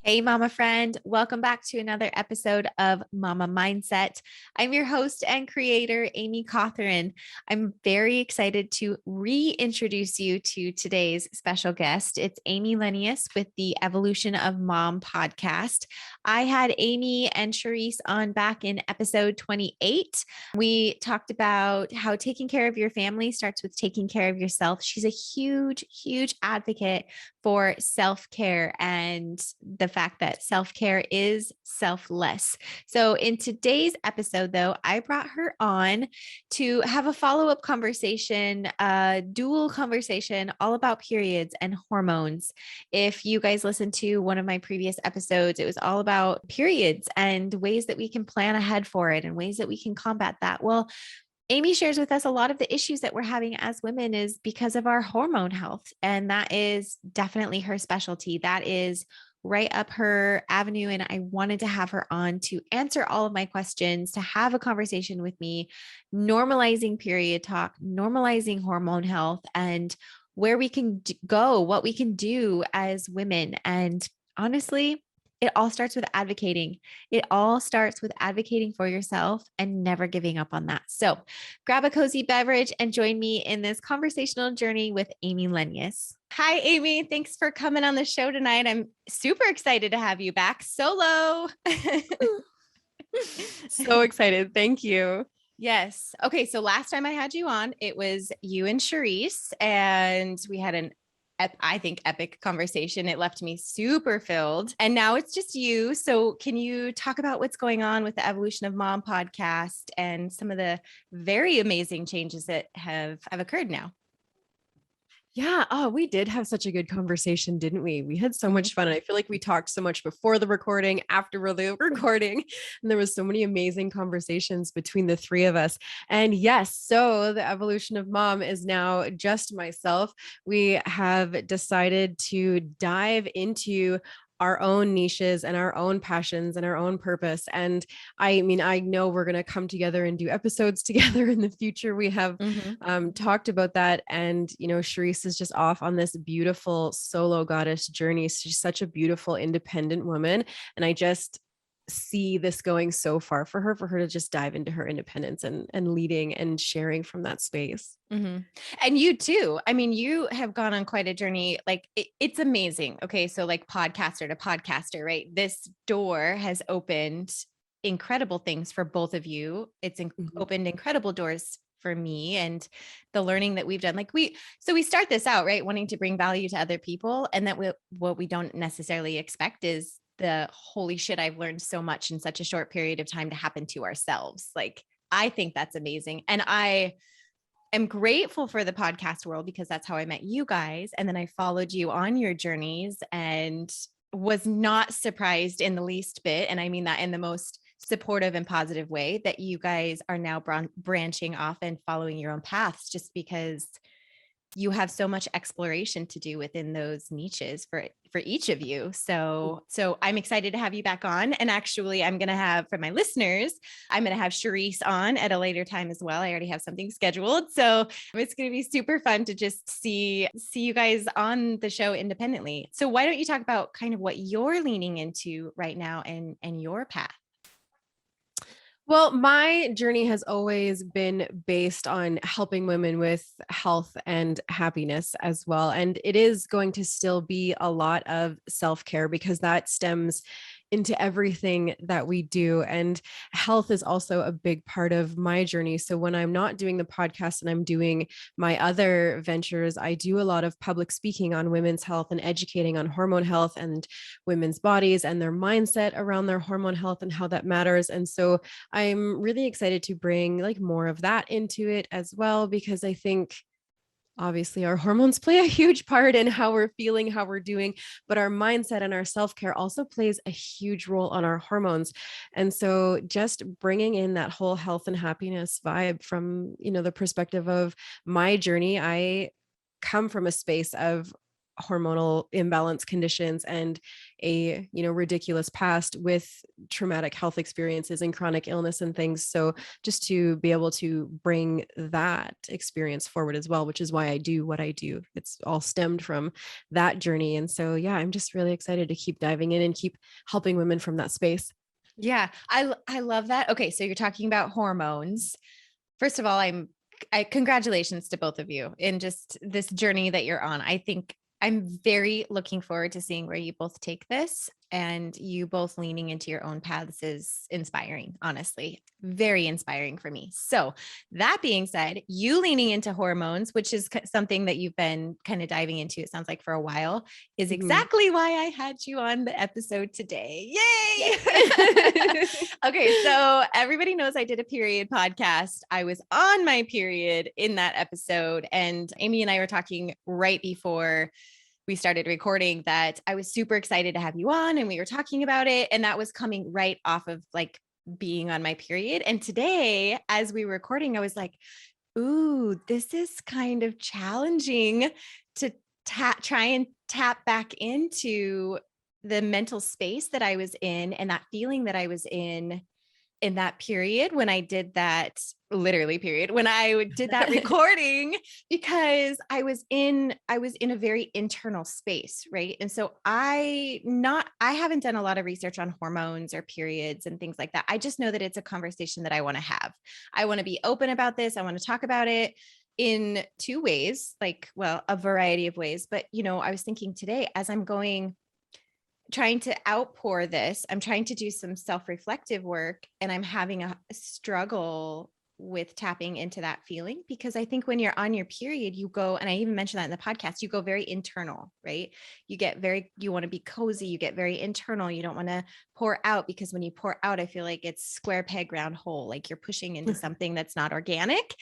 Hey, Mama friend. Welcome back to another episode of Mama Mindset. I'm your host and creator, Amy Cawthorn. I'm very excited to reintroduce you to today's special guest. It's Amy Lenius with the Evolution of Mom podcast. I had Amy and Charisse on back in episode 28. We talked about how taking care of your family starts with taking care of yourself. She's a huge, huge advocate for self-care and the fact that self-care is selfless. So in today's episode, though, I brought her on to have a follow-up conversation, a dual conversation all about periods and hormones. If you guys listened to one of my previous episodes, it was all about periods and ways that we can plan ahead for it and ways that we can combat that. Well, Amy shares with us a lot of the issues that we're having as women is because of our hormone health. And that is definitely her specialty. That is right up her avenue. And I wanted to have her on to answer all of my questions, to have a conversation with me, normalizing period talk, normalizing hormone health, and where we can go, what we can do as women. And honestly, it all starts with advocating. It all starts with advocating for yourself and never giving up on that. So grab a cozy beverage and join me in this conversational journey with Amy Lenius. Hi, Amy. Thanks for coming on the show tonight. I'm super excited to have you back solo. So excited. Thank you. Yes. Okay. So last time I had you on, it was you and Charisse, and we had I think, epic conversation. It left me super filled. And now it's just you. So can you talk about what's going on with the Evolution of Mom podcast and some of the very amazing changes that have occurred now? Yeah. Oh, we did have such a good conversation, didn't we? We had so much fun. And I feel like we talked so much before the recording, after the recording, and there was so many amazing conversations between the three of us. And yes, so the Evolution of Mom is now just myself. We have decided to dive into our own niches and our own passions and our own purpose. And I mean, I know we're going to come together and do episodes together in the future. We have talked about that. And, Charisse is just off on this beautiful solo goddess journey. She's such a beautiful, independent woman. And I just see this going so far for her to just dive into her independence and leading and sharing from that space. Mm-hmm. And you too. I mean, you have gone on quite a journey. Like it's amazing. Okay. So like podcaster to podcaster, right? This door has opened incredible things for both of you. It's opened incredible doors for me and the learning that we've done. Like we start this out, right? Wanting to bring value to other people. And that what we don't necessarily expect is the holy shit, I've learned so much in such a short period of time to happen to ourselves. Like, I think that's amazing. And I am grateful for the podcast world because that's how I met you guys. And then I followed you on your journeys and was not surprised in the least bit. And I mean that in the most supportive and positive way that you guys are now branching off and following your own paths just because you have so much exploration to do within those niches for each of you. So I'm excited to have you back on. And actually I'm going to have, for my listeners, I'm going to have Charisse on at a later time as well. I already have something scheduled. So it's going to be super fun to just see you guys on the show independently. So why don't you talk about kind of what you're leaning into right now and your path? Well, my journey has always been based on helping women with health and happiness as well. And it is going to still be a lot of self-care because that stems into everything that we do. And health is also a big part of my journey. So when I'm not doing the podcast and I'm doing my other ventures, I do a lot of public speaking on women's health and educating on hormone health and women's bodies and their mindset around their hormone health and how that matters. And so I'm really excited to bring like more of that into it as well, because I think obviously our hormones play a huge part in how we're feeling, how we're doing, but our mindset and our self-care also plays a huge role on our hormones. And so just bringing in that whole health and happiness vibe from, the perspective of my journey, I come from a space of hormonal imbalance conditions and ridiculous past with traumatic health experiences and chronic illness and things. So just to be able to bring that experience forward as well, which is why I do what I do. It's all stemmed from that journey. And so, yeah, I'm just really excited to keep diving in and keep helping women from that space. Yeah, I love that. Okay, so you're talking about hormones. First of all, congratulations to both of you in just this journey that you're on. I think I'm very looking forward to seeing where you both take this, and you both leaning into your own paths is inspiring, honestly, very inspiring for me. So that being said, you leaning into hormones, which is something that you've been kind of diving into, it sounds like for a while, is exactly why I had you on the episode today. Yay! Okay, so everybody knows I did a period podcast. I was on my period in that episode, and Amy and I were talking right before we started recording that I was super excited to have you on, and we were talking about it. And that was coming right off of like being on my period. And today, as we were recording, I was like, ooh, this is kind of challenging to try and tap back into the mental space that I was in and that feeling that I was in that period when I did that literally period when I did that recording, because I was in a very internal space, right? And so I haven't done a lot of research on hormones or periods and things like that. I just know that it's a conversation that I want to have. I want to be open about this. I want to talk about it in two ways, like, well, a variety of ways. But, I was thinking today as I'm trying to outpour this, I'm trying to do some self-reflective work, and I'm having a struggle with tapping into that feeling, because I think when you're on your period, you go, and I even mentioned that in the podcast, you go very internal, right? You want to be cozy, you get very internal. You don't want to pour out, because when you pour out, I feel like it's square peg round hole, like you're pushing into something that's not organic.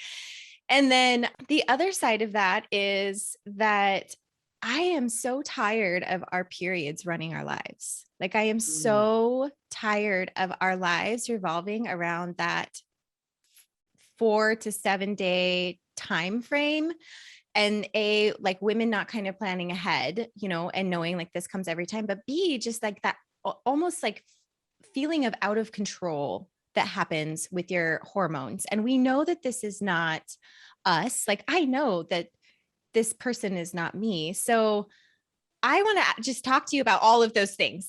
And then the other side of that is that I am so tired of our periods running our lives. Like I am so tired of our lives revolving around that 4 to 7 day time frame, and like women not kind of planning ahead, and knowing like this comes every time, but B, just like that almost like feeling of out of control that happens with your hormones. And we know that this is not us. Like I know that this person is not me. So I want to just talk to you about all of those things.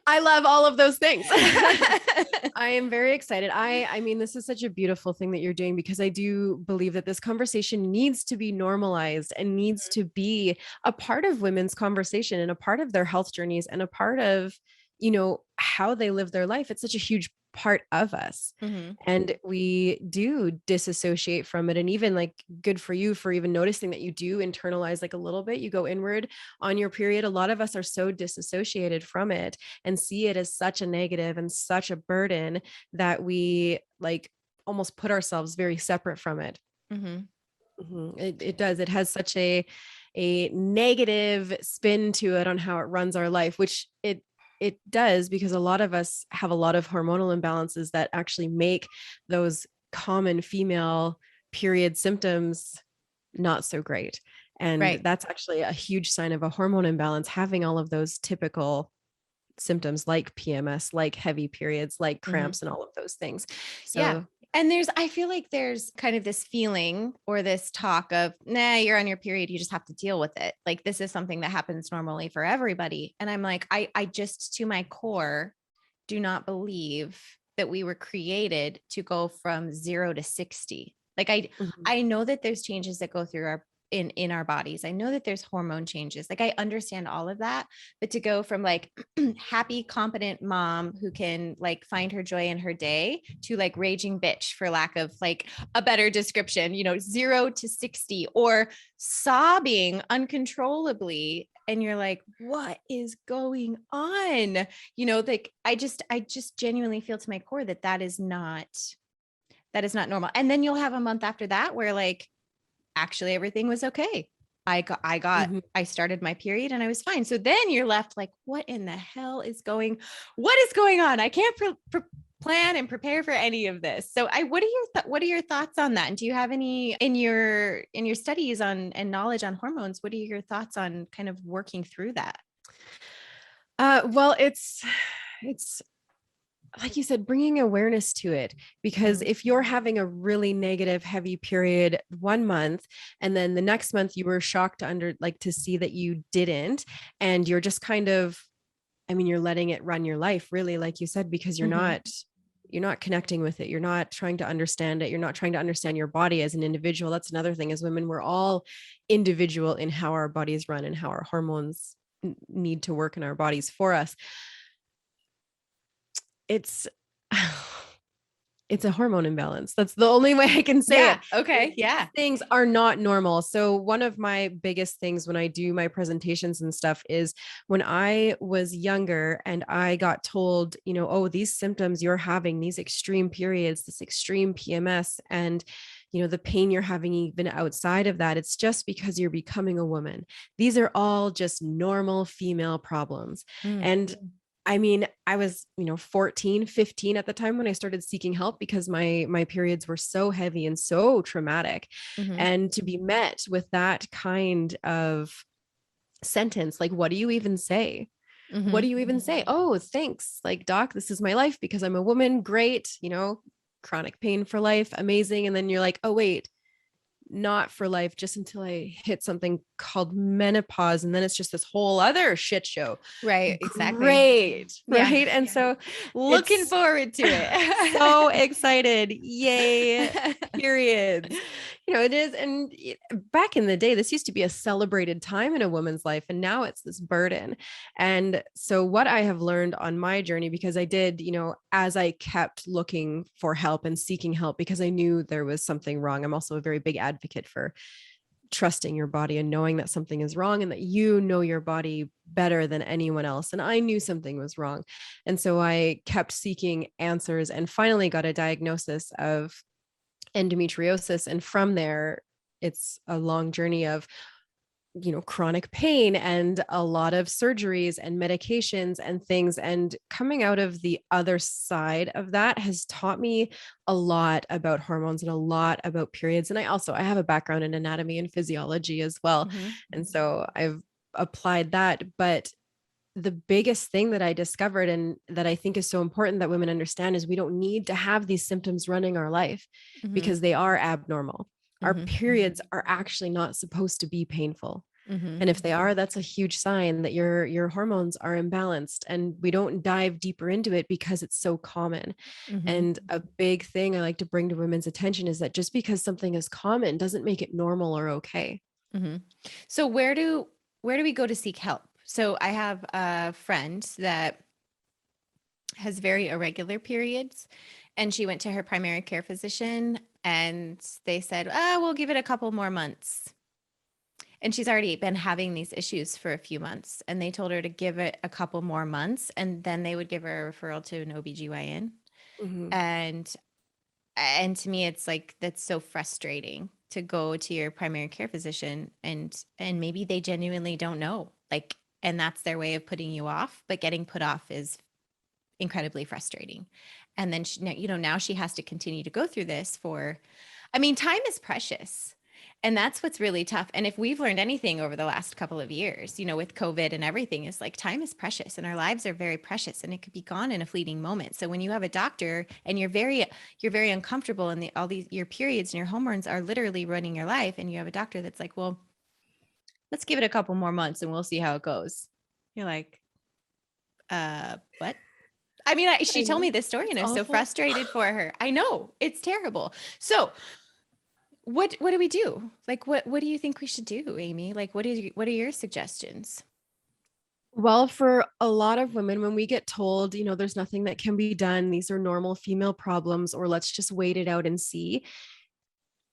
I love all of those things. I am very excited. I mean, this is such a beautiful thing that you're doing, because I do believe that this conversation needs to be normalized and needs to be a part of women's conversation and a part of their health journeys and a part of, how they live their life. It's such a huge part of us. Mm-hmm. And we do disassociate from it. And even like good for you for even noticing that you do internalize like a little bit, you go inward on your period. A lot of us are so disassociated from it and see it as such a negative and such a burden that we like almost put ourselves very separate from it. Mm-hmm. Mm-hmm. It does. It has such a negative spin to it on how it runs our life, which it does, because a lot of us have a lot of hormonal imbalances that actually make those common female period symptoms not so great. And Right. that's actually a huge sign of a hormone imbalance, having all of those typical symptoms like PMS, like heavy periods, like cramps, and all of those things. So yeah. And I feel like there's kind of this feeling or this talk of, nah, you're on your period, you just have to deal with it. Like this is something that happens normally for everybody. And I'm like, I just to my core do not believe that we were created to go from 0 to 60. Like I know that there's changes that go through in our bodies. I know that there's hormone changes. Like I understand all of that, but to go from like happy, competent mom who can like find her joy in her day to like raging bitch, for lack of like a better description, 0 to 60, or sobbing uncontrollably. And you're like, what is going on? Like I just genuinely feel to my core that is not normal. And then you'll have a month after that where like, actually everything was okay. I started my period and I was fine. So then you're left like, what in the hell is going on? I can't plan and prepare for any of this. So what are your thoughts on that? And do you have any in your studies on and knowledge on hormones? What are your thoughts on kind of working through that? Well, it's like you said, bringing awareness to it, because Mhm. if you're having a really negative, heavy period 1 month, and then the next month you were shocked to see that you didn't, and you're just kind of, I mean, you're letting it run your life, really, like you said, because Mhm. you're not connecting with it. You're not trying to understand it. You're not trying to understand your body as an individual. That's another thing. As women, we're all individual in how our bodies run and how our hormones need to work in our bodies for us. It's it's a hormone imbalance. That's the only way I can say it. Yeah. Okay. These Yeah. things are not normal. So one of my biggest things when I do my presentations and stuff is when I was younger and I got told, oh, these symptoms you're having, these extreme periods, this extreme PMS, and the pain you're having even outside of that, it's just because you're becoming a woman. These are all just normal female problems. Mm. And I mean, I was, 14, 15 at the time when I started seeking help because my periods were so heavy and so traumatic. Mhm. And to be met with that kind of sentence, like, what do you even say? What do Mhm. you even say? Oh, thanks. Like, doc, this is my life because I'm a woman. Great. Chronic pain for life. Amazing. And then you're like, oh, wait, not for life, just until I hit something called menopause. And then it's just this whole other shit show. Right. Exactly. Great. Yeah. Right. And so Looking it's forward to so it. excited. Yay. Periods. It is. And back in the day, this used to be a celebrated time in a woman's life. And now it's this burden. And so, what I have learned on my journey, because I did, as I kept looking for help and seeking help, because I knew there was something wrong, I'm also a very big advocate for trusting your body and knowing that something is wrong and that you know your body better than anyone else. And I knew something was wrong. And so I kept seeking answers and finally got a diagnosis of endometriosis. And from there, it's a long journey of chronic pain and a lot of surgeries and medications and things. And coming out of the other side of that has taught me a lot about hormones and a lot about periods. And I have a background in anatomy and physiology as well. Mhm. And so I've applied that. But the biggest thing that I discovered and that I think is so important that women understand is we don't need to have these symptoms running our life Mhm. because they are abnormal. Our Mhm. periods are actually not supposed to be painful. Mhm. And if they are, that's a huge sign that your hormones are imbalanced. And we don't dive deeper into it because it's so common. Mhm. And a big thing I like to bring to women's attention is that just because something is common doesn't make it normal or okay. Mhm. So where do we go to seek help? So I have a friend that has very irregular periods, and she went to her primary care physician, and they said, "Ah, we'll give it a couple more months." And she's already been having these issues for a few months, and they told her to give it a couple more months, and then they would give her a referral to an OBGYN. Mhm. And to me it's like that's so frustrating to go to your primary care physician and maybe they genuinely don't know, like, and that's their way of putting you off, but getting put off is incredibly frustrating. And then she, now she has to continue to go through this for, I mean, time is precious. And that's what's really tough. And if we've learned anything over the last couple of years, with COVID and everything, is like time is precious and our lives are very precious and it could be gone in a fleeting moment. So when you have a doctor and you're very uncomfortable and all these your periods and your hormones are literally running your life, and you have a doctor that's like, well, let's give it a couple more months and we'll see how it goes. You're like, what? I mean, she I told know. me this story It's and I was so awful. frustrated for her. I know it's terrible. So what do we do? Like, what do you think we should do, Amy? Like, what are your suggestions? Well, for a lot of women, when we get told, there's nothing that can be done, these are normal female problems, or let's just wait it out and see,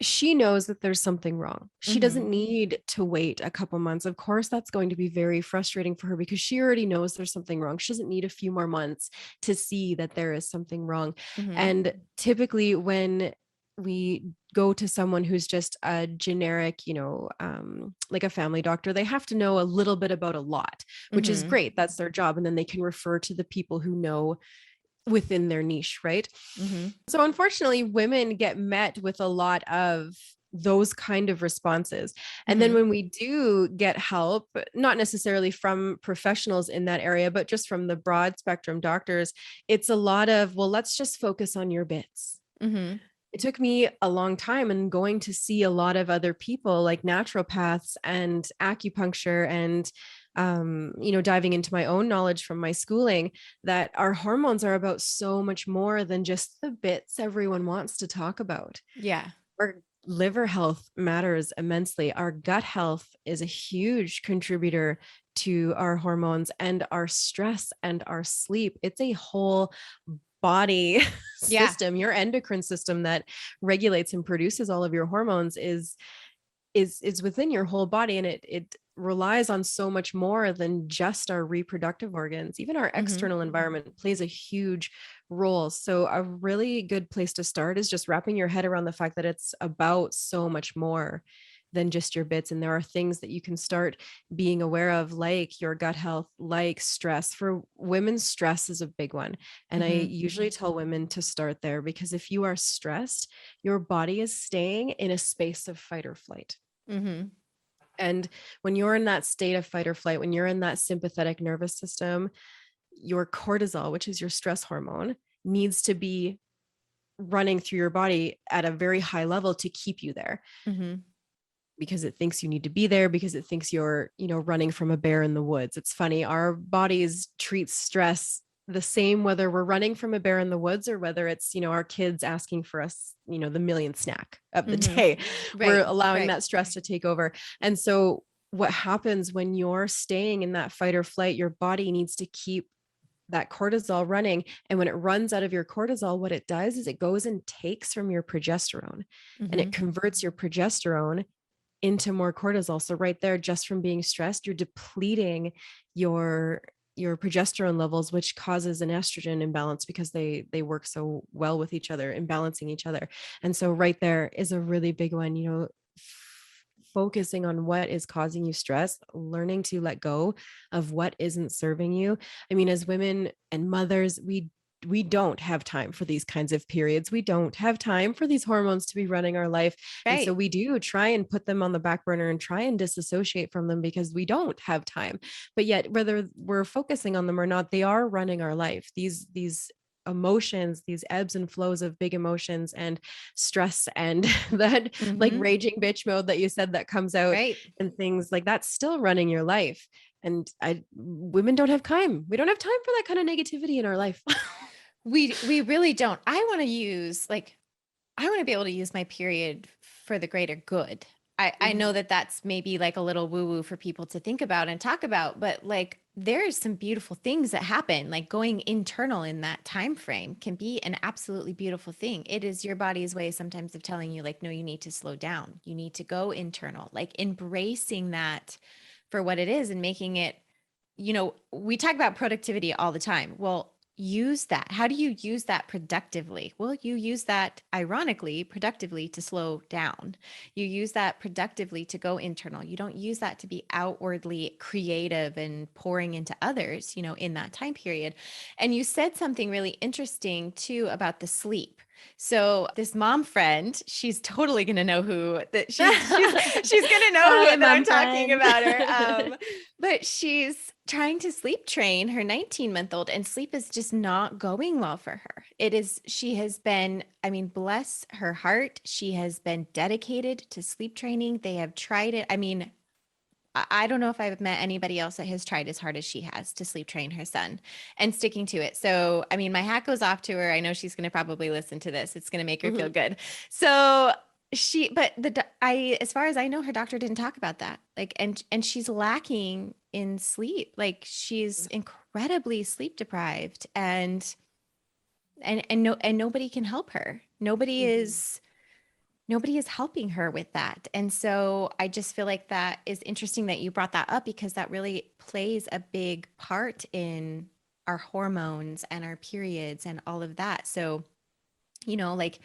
she knows that there's something wrong. She Mm-hmm. doesn't need to wait a couple months. Of course, that's going to be very frustrating for her because she already knows there's something wrong. She doesn't need a few more months to see that there is something wrong. Mm-hmm. And typically, when we go to someone who's just a generic, like a family doctor, they have to know a little bit about a lot, which is Mm-hmm. great. That's their job. And then they can refer to the people who know within their niche, right? Mm-hmm. So unfortunately, women get met with a lot of those kind of responses. And then Mhm. when we do get help, not necessarily from professionals in that area, but just from the broad spectrum doctors, it's a lot of, well, let's just focus on your bits. Mhm. It took me a long time and going to see a lot of other people like naturopaths and acupuncture and diving into my own knowledge from my schooling, that our hormones are about so much more than just the bits everyone wants to talk about. Yeah. Our liver health matters immensely. Our gut health is a huge contributor to our hormones, and our stress and our sleep. It's a whole body Yeah. system. Your endocrine system that regulates and produces all of your hormones is within your whole body, and it relies on so much more than just our reproductive organs. Even our Mhm. external environment plays a huge role. So a really good place to start is just wrapping your head around the fact that it's about so much more than just your bits. And there are things that you can start being aware of, like your gut health, like stress. For women, stress is a big one. And I Mhm. usually tell women to start there, because if you are stressed, your body is staying in a space of fight or flight. Mhm. And when you're in that state of fight or flight, when you're in that sympathetic nervous system, your cortisol, which is your stress hormone, needs to be running through your body at a very high level to keep you there, Mhm. because it thinks you need to be there, because it thinks you're, running from a bear in the woods. It's funny. Our bodies treat stress the same, whether we're running from a bear in the woods or whether it's, our kids asking for us, the millionth snack of the Mhm. day. We're Right. allowing Right. that stress to take over. And so what happens when you're staying in that fight or flight, your body needs to keep that cortisol running. And when it runs out of your cortisol, what it does is it goes and takes from your progesterone, and it Mhm. converts your progesterone into more cortisol. So right there, just from being stressed, you're depleting your progesterone levels, which causes an estrogen imbalance, because they work so well with each other and balancing each other. And so right there is a really big one, focusing on what is causing you stress, learning to let go of what isn't serving you. I mean, as women and mothers, we don't have time for these kinds of periods. We don't have time for these hormones to be running our life. And so Right. we do try and put them on the back burner and try and disassociate from them because we don't have time. But yet, whether we're focusing on them or not, they are running our life. These emotions, these ebbs and flows of big emotions and stress, and that like Mhm. raging bitch mode that you said that comes out, Right. and things like that's still running your life. And women don't have time. We don't have time for that kind of negativity in our life. We really don't. I want to be able to use my period for the greater good. I know Mhm. that that's maybe like a little woo woo for people to think about and talk about, but like there's some beautiful things that happen. Like going internal in that time frame can be an absolutely beautiful thing. It is your body's way sometimes of telling you like, no, you need to slow down. You need to go internal, like embracing that for what it is and making it, we talk about productivity all the time. Well, use that. How do you use that productively? Well, you use that ironically, productively to slow down. You use that productively to go internal. You don't use that to be outwardly creative and pouring into others, in that time period. And you said something really interesting too about the sleep. So this mom friend, she's totally gonna know who that she's gonna know Hi, who that I'm mom talking friend. about her. But she's trying to sleep train her 19-month-old, and sleep is just not going well for her. She has been, I mean, bless her heart, she has been dedicated to sleep training. They have tried it. I mean, I don't know if I've met anybody else that has tried as hard as she has to sleep train her son and sticking to it. So, I mean, my hat goes off to her. I know she's going to probably listen to this. It's going to make her feel Mhm. good. So, as far as I know, her doctor didn't talk about that. Like, and she's lacking in sleep. Like, she's incredibly sleep deprived, and nobody can help her. Mhm. Nobody is helping her with that. And so I just feel like that is interesting that you brought that up, because that really plays a big part in our hormones and our periods and all of that. So, like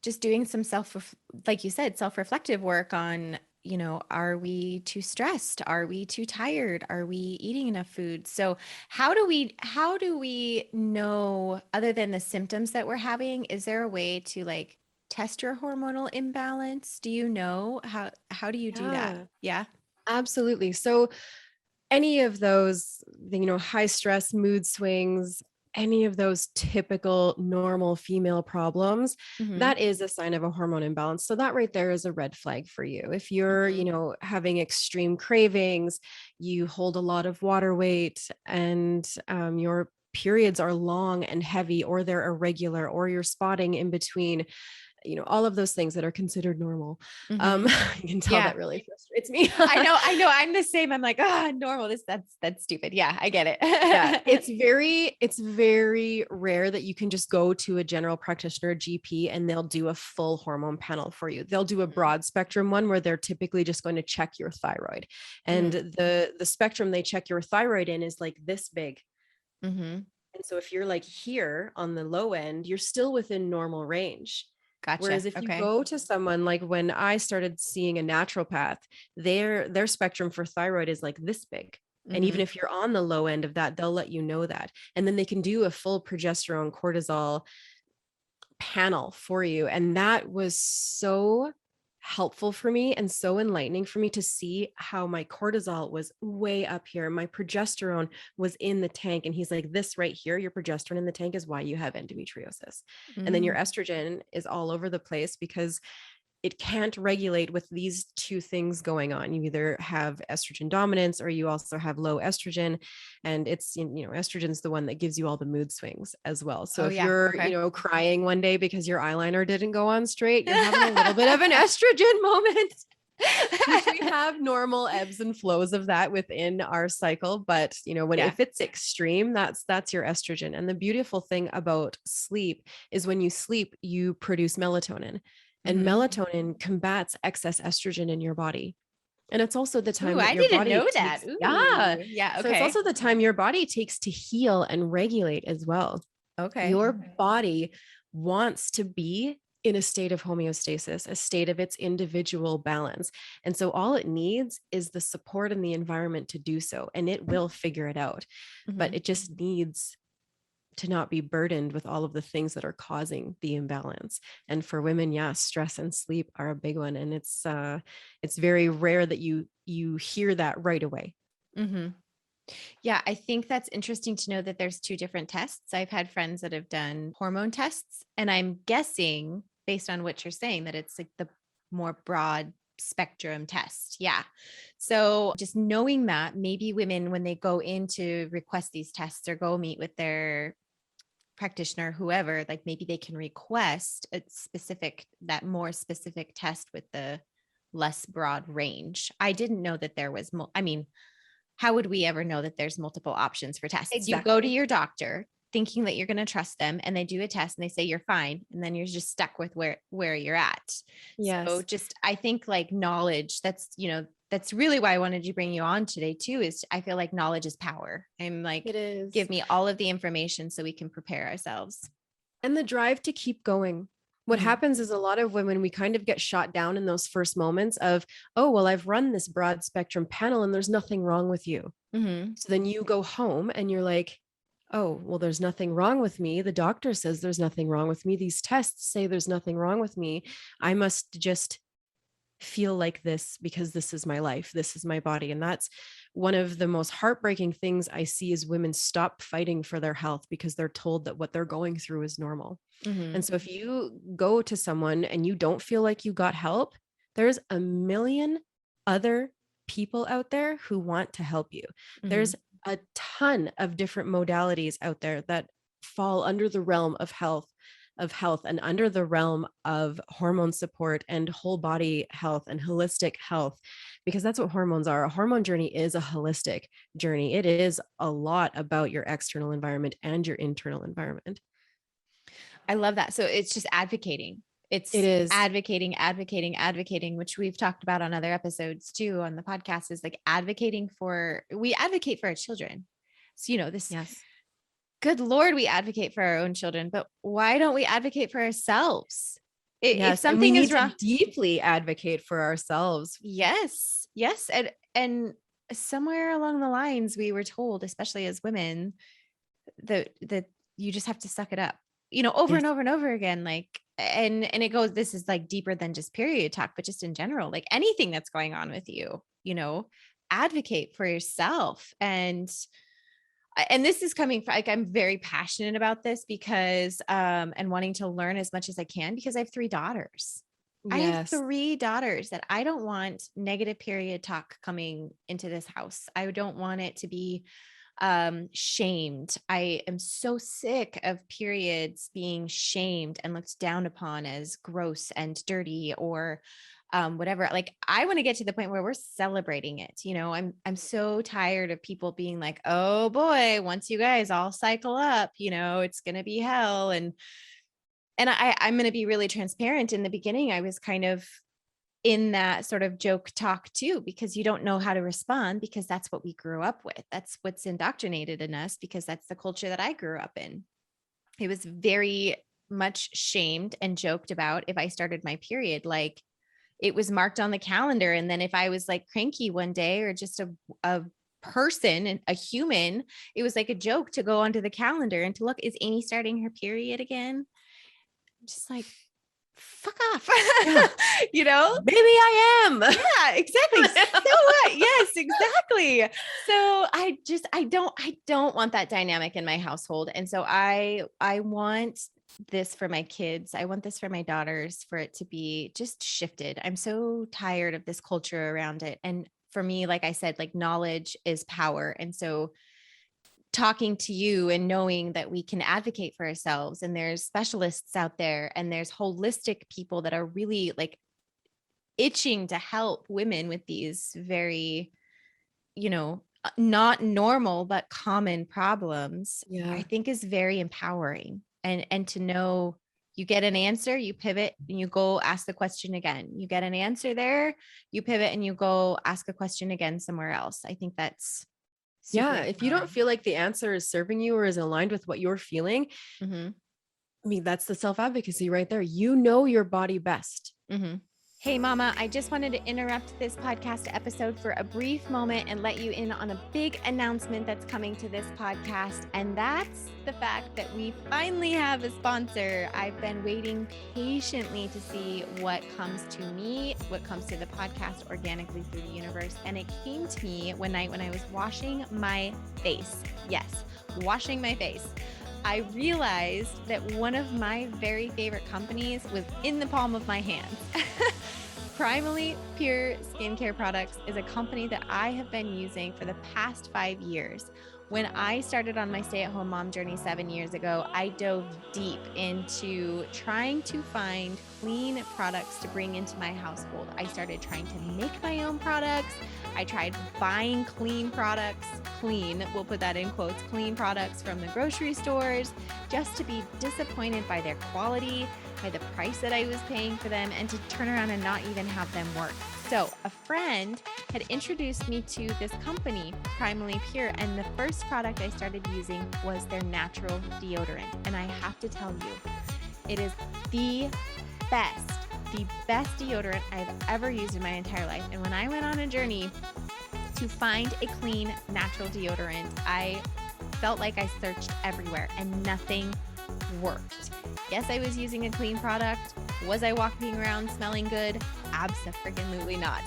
just doing some like you said, self-reflective work on, are we too stressed? Are we too tired? Are we eating enough food? So how do we know, other than the symptoms that we're having, is there a way to like test your hormonal imbalance? Do you know how do you do that? Yeah, Yeah. absolutely. So any of those, high stress, mood swings, any of those typical normal female problems, Mm-hmm. that is a sign of a hormone imbalance. So that right there is a red flag for you. If you're, Mm-hmm. having extreme cravings, you hold a lot of water weight, and your periods are long and heavy, or they're irregular, or you're spotting in between, all of those things that are considered normal. Mm-hmm. You can tell Yeah. that really frustrates me. I know. I'm the same. I'm like, normal. That's stupid. Yeah, I get Yeah, it. it's very rare that you can just go to a general practitioner, GP, and they'll do a full hormone panel for you. They'll do a broad spectrum one where they're typically just going to check your thyroid. And Mm-hmm. the spectrum they check your thyroid in is like this big. Mm-hmm. And so if you're like here on the low end, you're still within normal range. Gotcha. Whereas if you Okay. go to someone, like when I started seeing a naturopath, their spectrum for thyroid is like this big. And even Mm-hmm. if you're on the low end of that, they'll let you know that. And then they can do a full progesterone cortisol panel for you. And that was so helpful for me and so enlightening for me to see how my cortisol was way up here. My progesterone was in the tank. And he's like, this right here, your progesterone in the tank is why you have endometriosis. And then your Mm. estrogen is all over the place because it can't regulate with these two things going on. You either have estrogen dominance or you also have low estrogen. And it's, estrogen is the one that gives you all the mood swings as well. So Oh if yeah. you're, Okay. crying one day because your eyeliner didn't go on straight, you're having a little bit of an estrogen moment, which we have normal ebbs and flows of that within our cycle. But, Yeah. if it's extreme, that's your estrogen. And the beautiful thing about sleep is when you sleep, you produce melatonin. And Mm-hmm. melatonin combats excess estrogen in your body. And it's also the Ooh, time that I your didn't body know that. takes, yeah. Ooh. Yeah. So it's Okay. also the time your body takes to heal and regulate as well. Okay. Your body wants to be in a state of homeostasis, a state of its individual balance. And so all it needs is the support and the environment to do so. And it will figure it out. Mm-hmm. But it just needs to not be burdened with all of the things that are causing the imbalance. And for women, yeah, stress and sleep are a big one. And it's very rare that you hear that right away. Mm-hmm. Yeah, I think that's interesting to know that there's two different tests. I've had friends that have done hormone tests, and I'm guessing based on what you're saying that it's like the more broad spectrum test. Yeah. So just knowing that maybe women, when they go in to request these tests or go meet with their practitioner, whoever, like maybe they can request that more specific test with the less broad range. I didn't know that there was, I mean, how would we ever know that there's multiple options for tests? You go to Exactly. your doctor thinking that you're going to trust them, and they do a test and they say you're fine, and then you're just stuck with where you're at. So Yes. just I think like knowledge, that's really why I wanted to bring you on today too, is I feel like knowledge is power. I'm like, It is. give me all of the information so we can prepare ourselves. And the drive to keep going. What Mm-hmm. happens is a lot of women, we kind of get shot down in those first moments of, oh, well, I've run this broad spectrum panel and there's nothing wrong with you. Mm-hmm. So then you go home and you're like, oh, well, there's nothing wrong with me. The doctor says there's nothing wrong with me. These tests say there's nothing wrong with me. I must just feel like this because this is my life. This is my body. And that's one of the most heartbreaking things I see is women stop fighting for their health because they're told that what they're going through is normal. Mm-hmm. And so if you go to someone and you don't feel like you got help, there's a million other people out there who want to help you. Mm-hmm. There's a ton of different modalities out there that fall under the realm of health and under the realm of hormone support and whole body health and holistic health, because that's what hormones are. A hormone journey is a holistic journey. It is a lot about your external environment and your internal environment. I love that. So it's just advocating. It It's is. advocating, which we've talked about on other episodes too on the podcast, is like we advocate for our children. So, this Yes. good Lord, we advocate for our own children, but why don't we advocate for ourselves? If Yes. And we something is need to wrong, deeply advocate for ourselves. yes, yes. And somewhere along the lines, we were told, especially as women, that you just have to suck it up, over Yes. and over and over again. Like, and it goes, this is like deeper than just period talk, but just in general, like anything that's going on with you, advocate for yourself. And this is coming from, like, I'm very passionate about this because, and wanting to learn as much as I can because I have 3 daughters. I have Yes. 3 daughters that I don't want negative period talk coming into this house. I don't want it to be shamed. I am so sick of periods being shamed and looked down upon as gross and dirty or whatever. Like, I want to get to the point where we're celebrating it. I'm so tired of people being like, oh boy, once you guys all cycle up, it's going to be hell. And I'm going to be really transparent. In the beginning, I was kind of in that sort of joke talk too, because you don't know how to respond because that's what we grew up with. That's what's indoctrinated in us because that's the culture that I grew up in. It was very much shamed and joked about if I started my period. Like, it was marked on the calendar. And then if I was like cranky one day or just a person and a human, it was like a joke to go onto the calendar and to look, is Amy starting her period again? Just like, fuck off. Yeah. Maybe I am. Yeah, exactly. So what? Yes, exactly. So I don't want that dynamic in my household. And so I want this for my kids. I want this for my daughters, for it to be just shifted. I'm so tired of this culture around it. And for me, like I said, like, knowledge is power. And so talking to you and knowing that we can advocate for ourselves, and there's specialists out there and there's holistic people that are really like itching to help women with these very, not normal, but common problems, Yeah. I think is very empowering. And to know you get an answer, you pivot and you go ask the question again. You get an answer there, you pivot and you go ask a question again somewhere else. I think that's super If you don't empowering. feel like the answer is serving you or is aligned with what you're feeling, Mm-hmm. I mean, that's the self-advocacy right there. You know your body best. Mm-hmm. Hey, Mama, I just wanted to interrupt this podcast episode for a brief moment and let you in on a big announcement that's coming to this podcast. And that's the fact that we finally have a sponsor. I've been waiting patiently to see what comes to me, what comes to the podcast organically through the universe. And it came to me one night when I was washing my face. Yes, washing my face. I realized that one of my very favorite companies was in the palm of my hand. Primally Pure Skincare Products is a company that I have been using for the past 5 years. When I started on my stay-at-home mom journey 7 years ago, I dove deep into trying to find clean products to bring into my household. I started trying to make my own products. I tried buying clean products, we'll put that in quotes, clean products from the grocery stores, just to be disappointed by their quality, by the price that I was paying for them, and to turn around and not even have them work. So a friend had introduced me to this company, Primally Pure, and the first product I started using was their natural deodorant. And I have to tell you, it is the best deodorant I've ever used in my entire life. And when I went on a journey to find a clean, natural deodorant, I felt like I searched everywhere and nothing worked. Yes, I was using a clean product. Was I walking around smelling good? Abso-freaking-lutely not.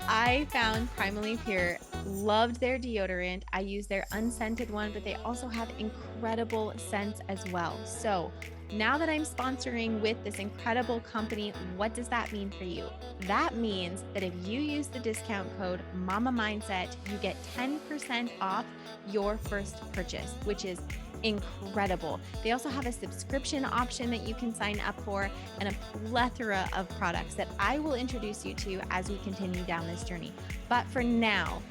I found Primally Pure, loved their deodorant. I use their unscented one, but they also have incredible scents as well. So now that I'm sponsoring with this incredible company, what does that mean for you? That means that if you use the discount code Mama Mindset, you get 10% off your first purchase, which is incredible. They also have a subscription option that you can sign up for and a plethora of products that I will introduce you to as we continue down this journey. But for now,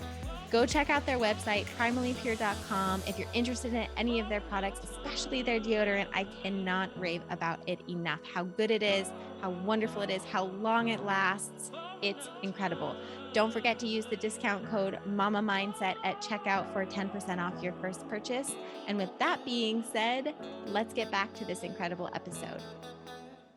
go check out their website, primallypure.com. If you're interested in any of their products, especially their deodorant, I cannot rave about it enough. How good it is, how wonderful it is, how long it lasts. It's incredible. Don't forget to use the discount code Mama Mindset at checkout for 10% off your first purchase. And with that being said, let's get back to this incredible episode.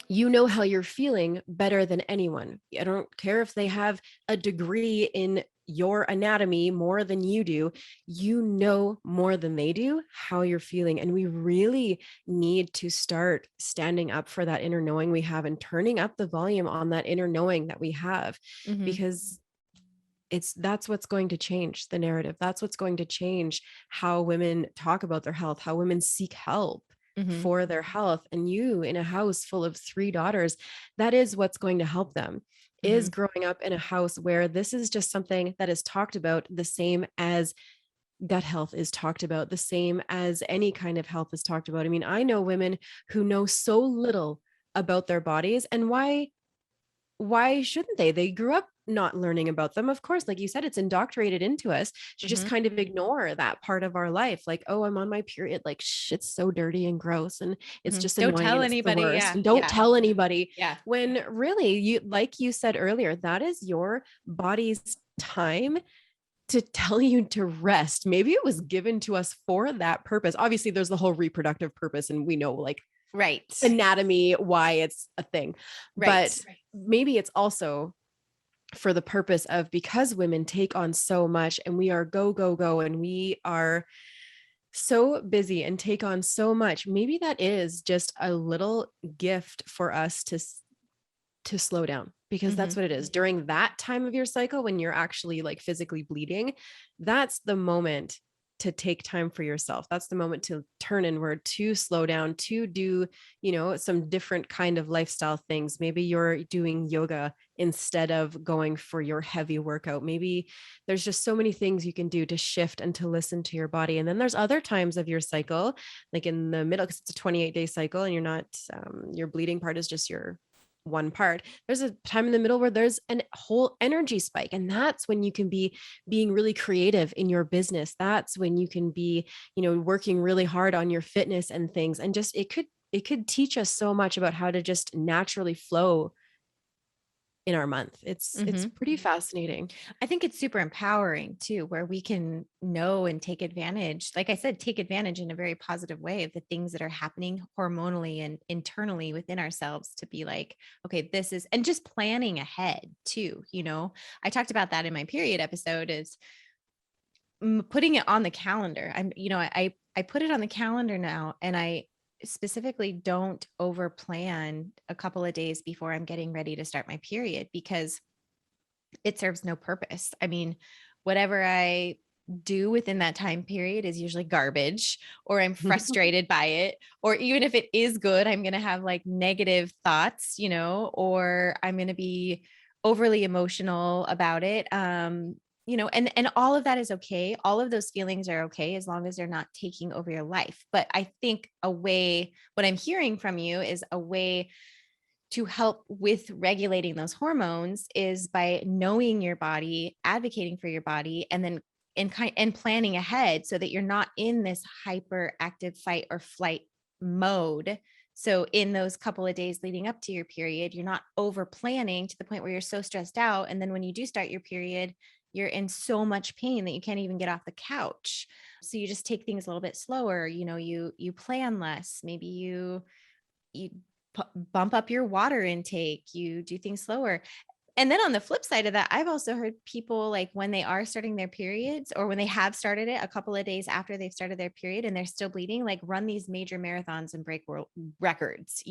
You know how you're feeling better than anyone. I don't care if they have a degree in your anatomy more than you do. You know more than they do how you're feeling. And we really need to start standing up for that inner knowing we have and turning up the volume on that inner knowing that we have, Mm-hmm. because that's what's going to change the narrative. That's what's going to change how women talk about their health, how women seek help Mm-hmm. for their health. And you, in a house full of 3 daughters, that is what's going to help them, Mm-hmm. is growing up in a house where this is just something that is talked about the same as gut health is talked about, the same as any kind of health is talked about. I mean, I know women who know so little about their bodies, and why shouldn't they? They grew up not learning about them. Of course, like you said, it's indoctrinated into us to just Mm-hmm. kind of ignore that part of our life. Like, oh, I'm on my period. Like, it's so dirty and gross and it's Mm-hmm. just Don't annoying tell and it's the anybody. worst. Yeah. And don't Yeah. tell anybody. Yeah. When really, you, like you said earlier, that is your body's time to tell you to rest. Maybe it was given to us for that purpose. Obviously, there's the whole reproductive purpose, and we know like Right. anatomy, why it's a thing. Right. But maybe it's also for the purpose of, because women take on so much and we are go, go, go, and we are so busy and take on so much, maybe that is just a little gift for us to slow down, because Mm-hmm. that's what it is during that time of your cycle when you're actually like physically bleeding. That's the moment to take time for yourself. That's the moment to turn inward, to slow down, to do, some different kind of lifestyle things. Maybe you're doing yoga instead of going for your heavy workout. Maybe there's just so many things you can do to shift and to listen to your body. And then there's other times of your cycle, like in the middle, because it's a 28-day cycle and you're not, your bleeding part is just your one part. There's a time in the middle where there's a whole energy spike, and that's when you can be being really creative in your business. That's when you can be, working really hard on your fitness and things. And just it could teach us so much about how to just naturally flow in our month. It's Mm-hmm. pretty fascinating. I think it's super empowering too, where we can know and take advantage, like I said, take advantage in a very positive way of the things that are happening hormonally and internally within ourselves, to be like, okay, this is, and just planning ahead too. I talked about that in my period episode, is putting it on the calendar. I put it on the calendar now, and I specifically don't over plan a couple of days before I'm getting ready to start my period, because it serves no purpose. I mean, whatever I do within that time period is usually garbage, or I'm frustrated by it, or even if it is good, I'm going to have like negative thoughts, or I'm going to be overly emotional about it. And all of that is okay. All of those feelings are okay as long as they're not taking over your life. But I think what I'm hearing from you is a way to help with regulating those hormones is by knowing your body, advocating for your body, and then and planning ahead so that you're not in this hyperactive fight or flight mode. So in those couple of days leading up to your period, you're not over planning to the point where you're so stressed out. And then when you do start your period, you're in so much pain that you can't even get off the couch. So you just take things a little bit slower. You plan less. Maybe you bump up your water intake, you do things slower. And then on the flip side of that, I've also heard people, like, when they are starting their periods, or when they have started it a couple of days after they've started their period and they're still bleeding, like run these major marathons and break world records,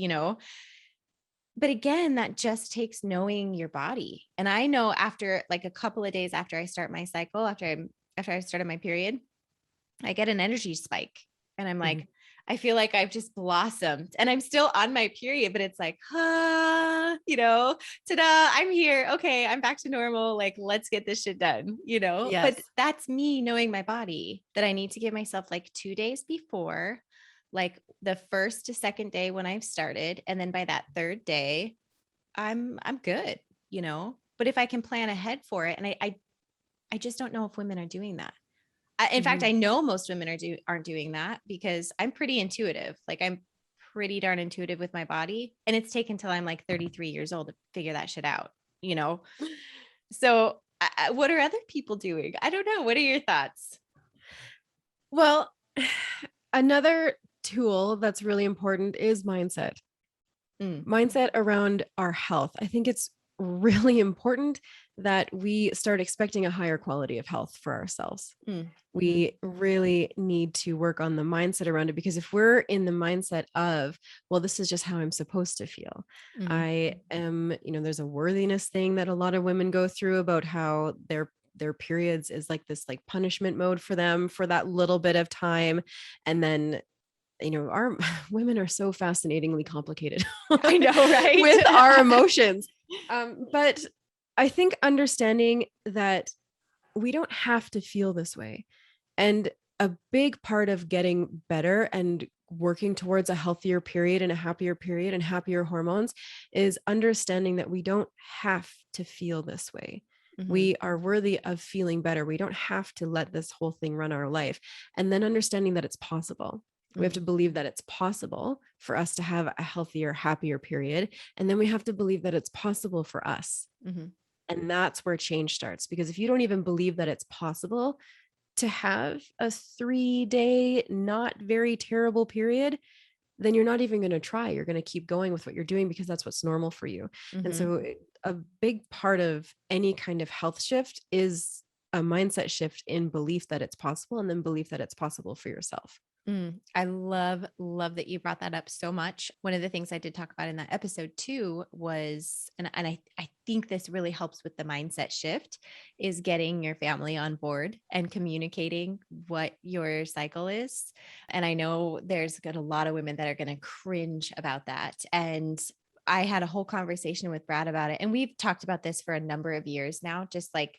But again, that just takes knowing your body. And I know after like a couple of days after I start my cycle, after I started my period, I get an energy spike, and I'm like, I feel like I've just blossomed, and I'm still on my period, but it's like, ta-da, I'm here. Okay. I'm back to normal. Like, let's get this shit done, Yes. but that's me knowing my body, that I need to give myself like 2 days before, like the first to second day when I've started. And then by that third day, I'm good, but if I can plan ahead for it, and I just don't know if women are doing that. In fact, I know most women aren't doing that, because I'm pretty intuitive. Like, I'm pretty darn intuitive with my body. And it's taken till I'm like 33 years old to figure that shit out, So what are other people doing? I don't know. What are your thoughts? Well, another tool that's really important is mindset. Mm. Mindset around our health. I think it's really important that we start expecting a higher quality of health for ourselves. Mm. We really need to work on the mindset around it, because if we're in the mindset of, well, this is just how I'm supposed to feel. Mm. I am, there's a worthiness thing that a lot of women go through about how their periods is like this like punishment mode for them for that little bit of time. And then our women are so fascinatingly complicated I know, right? with our emotions. But I think understanding that we don't have to feel this way. And a big part of getting better and working towards a healthier period and a happier period and happier hormones is understanding that we don't have to feel this way. Mhm. We are worthy of feeling better. We don't have to let this whole thing run our life. And then understanding that it's possible. We have to Mhm. believe that it's possible for us to have a healthier, happier period. And then we have to believe that it's possible for us. Mhm. And that's where change starts. Because if you don't even believe that it's possible to have a 3-day, not very terrible period, then you're not even going to try. You're going to keep going with what you're doing because that's what's normal for you. And Mhm. so a big part of any kind of health shift is a mindset shift in belief that it's possible, and then belief that it's possible for yourself. I love that you brought that up so much. One of the things I did talk about in that episode too was, and I think this really helps with the mindset shift, is getting your family on board and communicating what your cycle is. And I know there's got a lot of women that are going to cringe about that. And I had a whole conversation with Brad about it. And we've talked about this for a number of years now, just like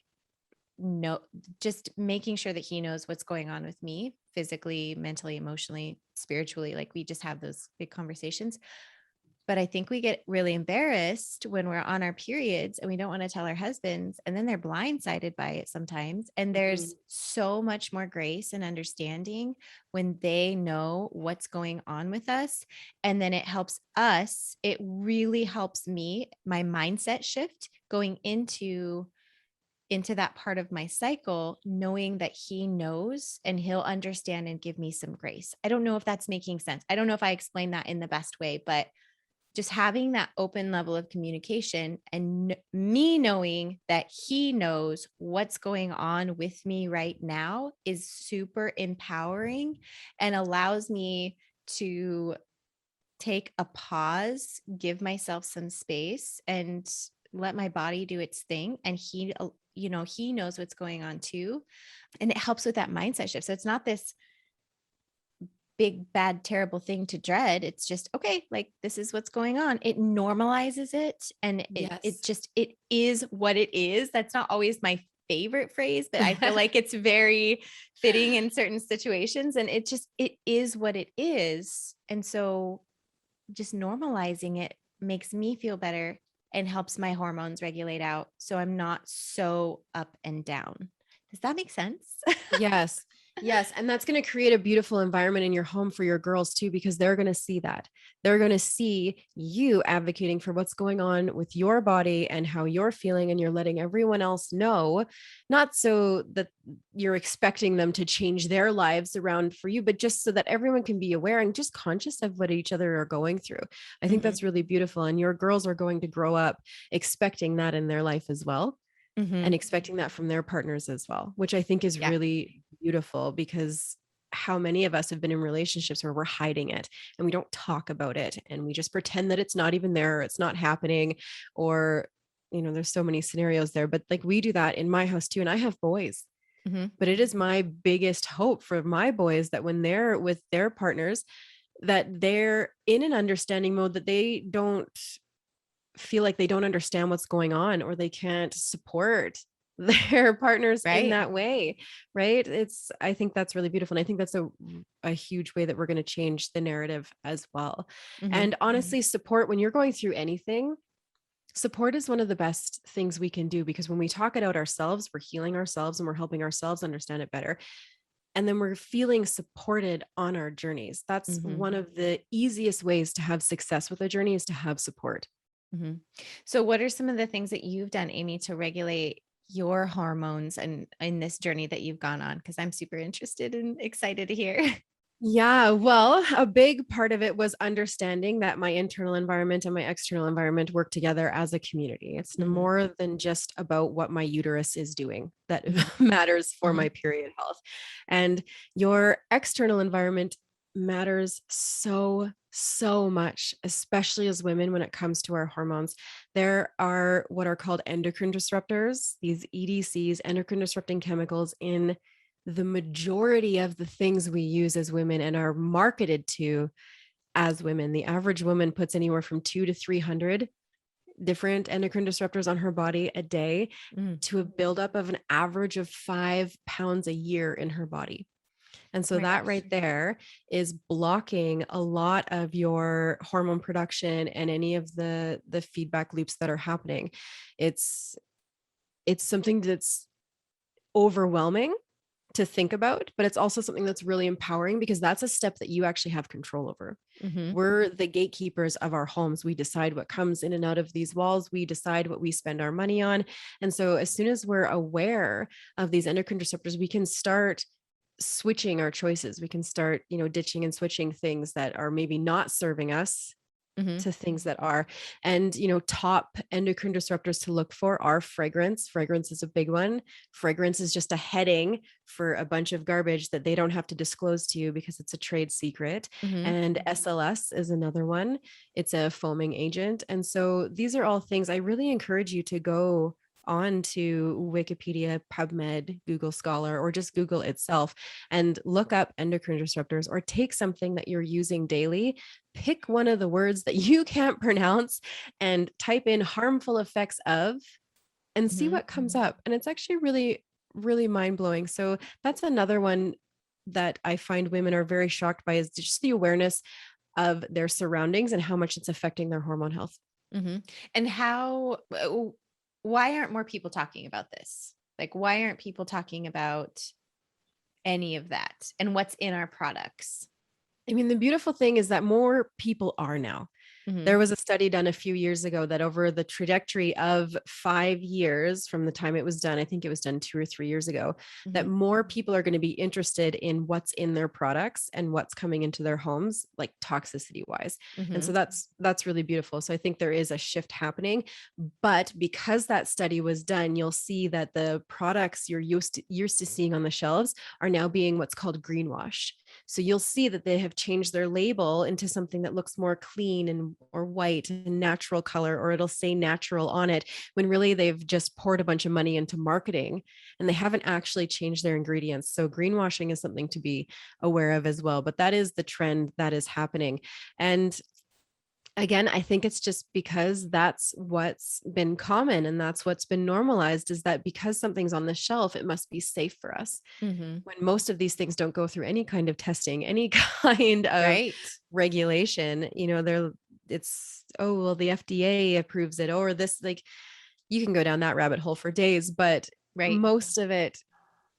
no, just making sure that he knows what's going on with me physically, mentally, emotionally, spiritually. Like we just have those big conversations. But I think we get really embarrassed when we're on our periods and we don't want to tell our husbands, and then they're blindsided by it sometimes. And Mhm. there's so much more grace and understanding when they know what's going on with us. And then it helps us. It really helps me, my mindset shift going into that part of my cycle, knowing that he knows and he'll understand and give me some grace. I don't know if that's making sense. I don't know if I explained that in the best way, but just having that open level of communication and me knowing that he knows what's going on with me right now is super empowering and allows me to take a pause, give myself some space, and let my body do its thing. And he knows what's going on too. And it helps with that mindset shift. So it's not this big, bad, terrible thing to dread. It's just, okay, like this is what's going on. It normalizes it. And Yes. it is what it is. That's not always my favorite phrase, but I feel like it's very fitting in certain situations. And it is what it is. And so just normalizing it makes me feel better and helps my hormones regulate out. So I'm not so up and down. Does that make sense? Yes. Yes. And that's going to create a beautiful environment in your home for your girls too, because they're going to see that. They're going to see you advocating for what's going on with your body and how you're feeling. And you're letting everyone else know, not so that you're expecting them to change their lives around for you, but just so that everyone can be aware and just conscious of what each other are going through. I think Mhm. that's really beautiful. And your girls are going to grow up expecting that in their life as well, and Mhm. expecting that from their partners as well, which I think is Yeah. really beautiful, because how many of us have been in relationships where we're hiding it and we don't talk about it and we just pretend that it's not even there, or it's not happening, or there's so many scenarios there, but like we do that in my house too. And I have boys, Mhm. but it is my biggest hope for my boys that when they're with their partners, that they're in an understanding mode, that they don't feel like they don't understand what's going on, or they can't support their partners in Right. that way, right? I think that's really beautiful. And I think that's a huge way that we're going to change the narrative as well. Mhm. And honestly, support when you're going through anything, support is one of the best things we can do, because when we talk it out ourselves, we're healing ourselves and we're helping ourselves understand it better. And then we're feeling supported on our journeys. That's Mhm. one of the easiest ways to have success with a journey, is to have support. Mhm. So what are some of the things that you've done, Amy, to regulate your hormones and in this journey that you've gone on? Because I'm super interested and excited to hear. Yeah, well, a big part of it was understanding that my internal environment and my external environment work together as a community. It's Mm-hmm. more than just about what my uterus is doing that Mm-hmm. matters for Mm-hmm. my period health. And your external environment matters so much, especially as women when it comes to our hormones. There are what are called endocrine disruptors, these EDCs, endocrine disrupting chemicals in the majority of the things we use as women and are marketed to as women. The average woman puts anywhere from 2 to 300 different endocrine disruptors on her body a day Mm-hmm. to a buildup of an average of 5 pounds a year in her body. And Oh so my that gosh. right there is blocking a lot of your hormone production and any of the feedback loops that are happening. It's it's something that's overwhelming to think about, but it's also something that's really empowering because that's a step that you actually have control over. Mm-hmm. We're the gatekeepers of our homes. We decide what comes in and out of these walls. We decide what we spend our money on. And so as soon as we're aware of these endocrine disruptors, we can start switching our choices. We can start, ditching and switching things that are maybe not serving us Mm-hmm. to things that are. And top endocrine disruptors to look for are fragrance is a big one. Fragrance is just a heading for a bunch of garbage that they don't have to disclose to you because it's a trade secret. Mm-hmm. And SLS is another one. It's a foaming agent. And so these are all things I really encourage you to go on to Wikipedia, PubMed, Google Scholar, or just Google itself and look up endocrine disruptors, or take something that you're using daily, pick one of the words that you can't pronounce and type in harmful effects of and see Mm-hmm. what comes up. And it's actually really, really mind blowing. So that's another one that I find women are very shocked by, is just the awareness of their surroundings and how much it's affecting their hormone health. Mm-hmm. And why aren't more people talking about this? Like, why aren't people talking about any of that and what's in our products? I mean, the beautiful thing is that more people are now. Mm-hmm. There was a study done a few years ago that over the trajectory of 5 years from the time it was done, I think it was done 2 or 3 years ago, that Mm-hmm. more people are going to be interested in what's in their products and what's coming into their homes, like toxicity wise. And Mm-hmm. so that's really beautiful. So I think there is a shift happening, but because that study was done, you'll see that the products you're used to seeing on the shelves are now being what's called greenwash. So you'll see that they have changed their label into something that looks more clean and or white and natural color, or it'll say natural on it, when really they've just poured a bunch of money into marketing and they haven't actually changed their ingredients. So greenwashing is something to be aware of as well. But that is the trend that is happening. And again, I think it's just because that's what's been common and that's what's been normalized, is that because something's on the shelf, it must be safe for us, Mm-hmm. when most of these things don't go through any kind of testing, any kind of Right. regulation. It's, oh, well, the FDA approves it, or this, like, you can go down that rabbit hole for days, but Right. most of it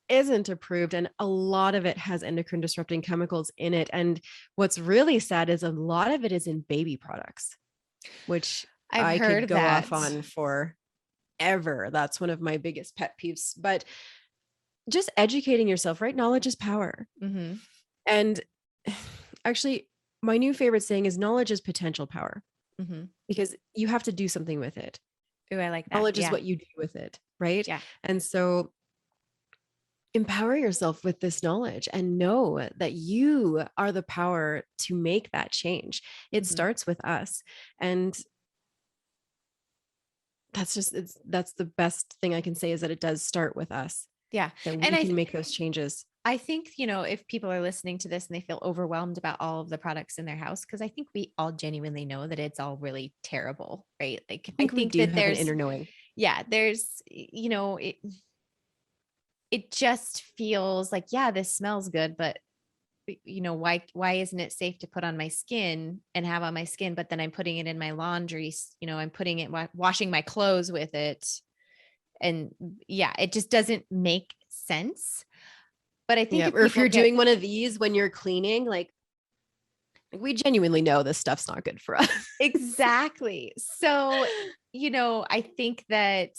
isn't approved, and a lot of it has endocrine disrupting chemicals in it. And what's really sad is a lot of it is in baby products, which I've I could heard go off that. on forever. That's one of my biggest pet peeves. But just educating yourself, right? Knowledge is power. Mm-hmm. And actually, my new favorite saying is knowledge is potential power, Mm-hmm. because you have to do something with it. Ooh, I like that. Knowledge is Yeah. what you do with it, right? Yeah. And so empower yourself with this knowledge and know that you are the power to make that change. It Mm-hmm. starts with us. And that's the best thing I can say, is that it does start with us, Yeah. that And we can make those changes. I think, if people are listening to this and they feel overwhelmed about all of the products in their house, because I think we all genuinely know that it's all really terrible, right? Like, I I think we think do that have an inner knowing. it just feels like, yeah, this smells good, but why isn't it safe to put on my skin and have on my skin? But then I'm putting it in my laundry, I'm putting it, washing my clothes with it. And yeah, it just doesn't make sense. But I think Yeah. if Or if people you're get doing one of these when you're cleaning, like we genuinely know this stuff's not good for us. exactly. So, I think that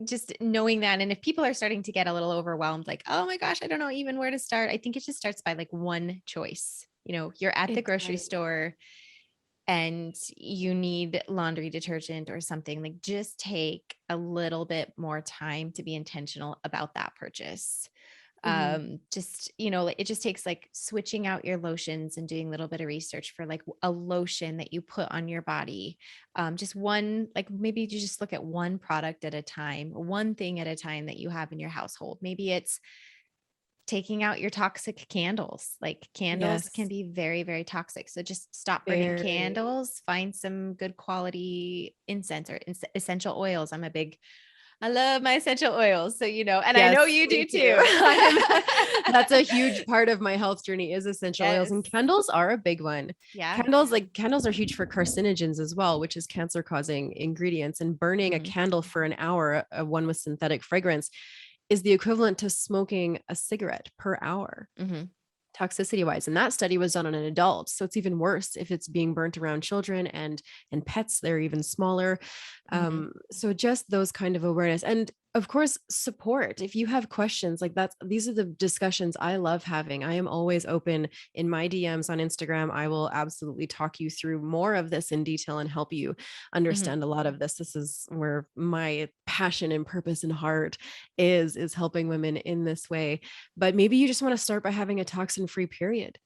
just knowing that, and if people are starting to get a little overwhelmed, like, oh my gosh, I don't know even where to start. I think it just starts by like one choice. you're at the It grocery does. store and you need laundry detergent or something, like just take a little bit more time to be intentional about that purchase. Mhm. Just, like it just takes like switching out your lotions and doing a little bit of research for like a lotion that you put on your body. Just one, like maybe you just look at one product at a time, one thing at a time that you have in your household. Maybe it's taking out your toxic candles. Like candles can Yes. be very, very toxic. So just stop burning Very. candles, find some good quality incense or essential oils. I love my essential oils. So, and I know Yes, you me do too. too. That's a huge part of my health journey is essential oils, and Yes. candles are a big one. Yeah. Candles are huge for carcinogens as well, which is cancer causing ingredients. And burning a Hmm. candle for an hour, one with synthetic fragrance, is the equivalent to smoking a cigarette per hour, Hmm. toxicity wise. And that study was done on an adult, so it's even worse if it's being burnt around children and pets. They're even smaller. Hmm. So just those kind of awareness, and of course support. If you have questions like that, these are the discussions I love having. I am always open in my DMs on Instagram. I will absolutely talk you through more of this in detail and help you Hmm. understand a lot of this. This is where my passion and purpose and heart is helping women in this way. But maybe you just want to start by having a toxin free period.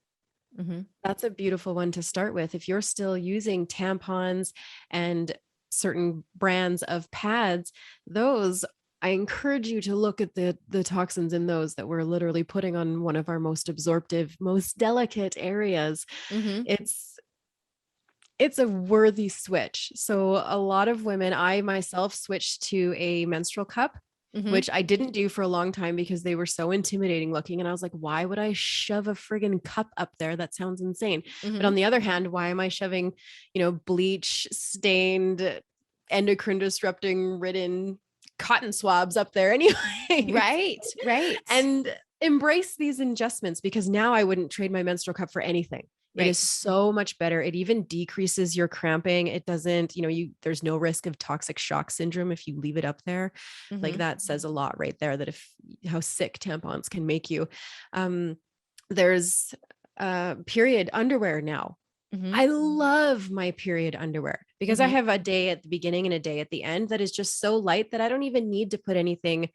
Hmm. That's a beautiful one to start with. If you're still using tampons and certain brands of pads, those, I encourage you to look at the toxins in those that we're literally putting on one of our most absorptive, most delicate areas. Hmm. It's it's a worthy switch. So a lot of women, I myself switched to a menstrual cup, Hmm. which I didn't do for a long time because they were so intimidating looking. And I was like, why would I shove a friggin' cup up there? That sounds insane. But Hmm. on the other hand, why am I shoving, bleach stained, endocrine disrupting ridden cotton swabs up there anyways? Right. Right. And embrace these adjustments, because now I wouldn't trade my menstrual cup for anything. It is Right. so much better. It even decreases your cramping. It doesn't, there's no risk of toxic shock syndrome if you leave it up there. Like Hmm. that says a lot right there, that if how sick tampons can make you. Um, there's period underwear now. Hmm. I love my period underwear because I Hmm. have a day at the beginning and a day at the end that is just so light that I don't even need to put anything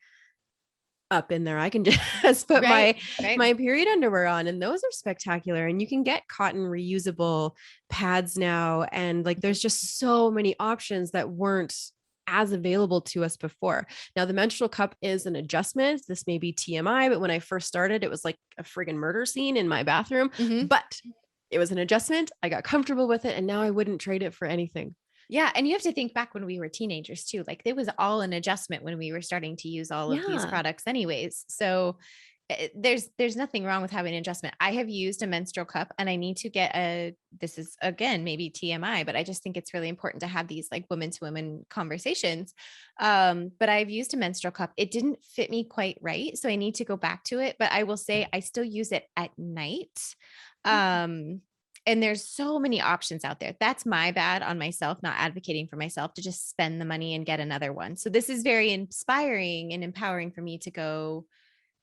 up in there. I can just put Right. my Right. my period underwear on, and those are spectacular. And you can get cotton reusable pads now, and like Mhm. there's just so many options that weren't as available to us before. Now the menstrual cup is an adjustment. This may be TMI, but when I first started, it was like a friggin' murder scene in my bathroom. Mhm. But it was an adjustment. I got comfortable with it, and now I wouldn't trade it for anything. Yeah, and you have to think back when we were teenagers too. Like it was all an adjustment when we were starting to use all of these Yeah. products anyways. So there's nothing wrong with having an adjustment. I have used a menstrual cup and I need to get this is again maybe TMI, but I just think it's really important to have these like women to women conversations. But I've used a menstrual cup. It didn't fit me quite right, so I need to go back to it, but I will say I still use it at night. Um and there's so many options out there. That's my bad on myself, not advocating for myself to just spend the money and get another one. So this is very inspiring and empowering for me to go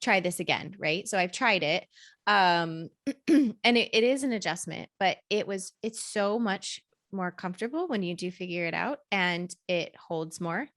try this again. Right. So I've tried it. Um, and it is an adjustment, but it's so much more comfortable when you do figure it out and it holds more,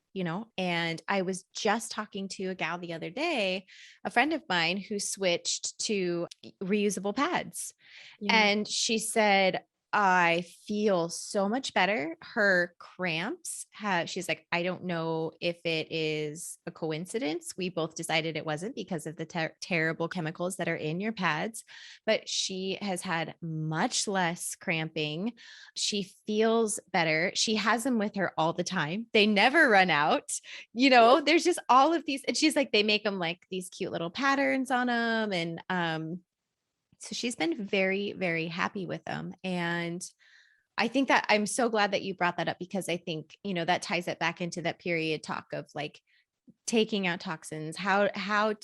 and I was just talking to a gal the other day, a friend of mine who switched to reusable pads, Yeah. and she said, I feel so much better. Her cramps she's like, I don't know if it is a coincidence. We both decided it wasn't because of the terrible chemicals that are in your pads, but she has had much less cramping. She feels better. She has them with her all the time. They never run out. There's just all of these. And she's like, they make them like these cute little patterns on them. And, so she's been very, very happy with them. And I think that I'm so glad that you brought that up because I think, that ties it back into that period talk of like taking out toxins, how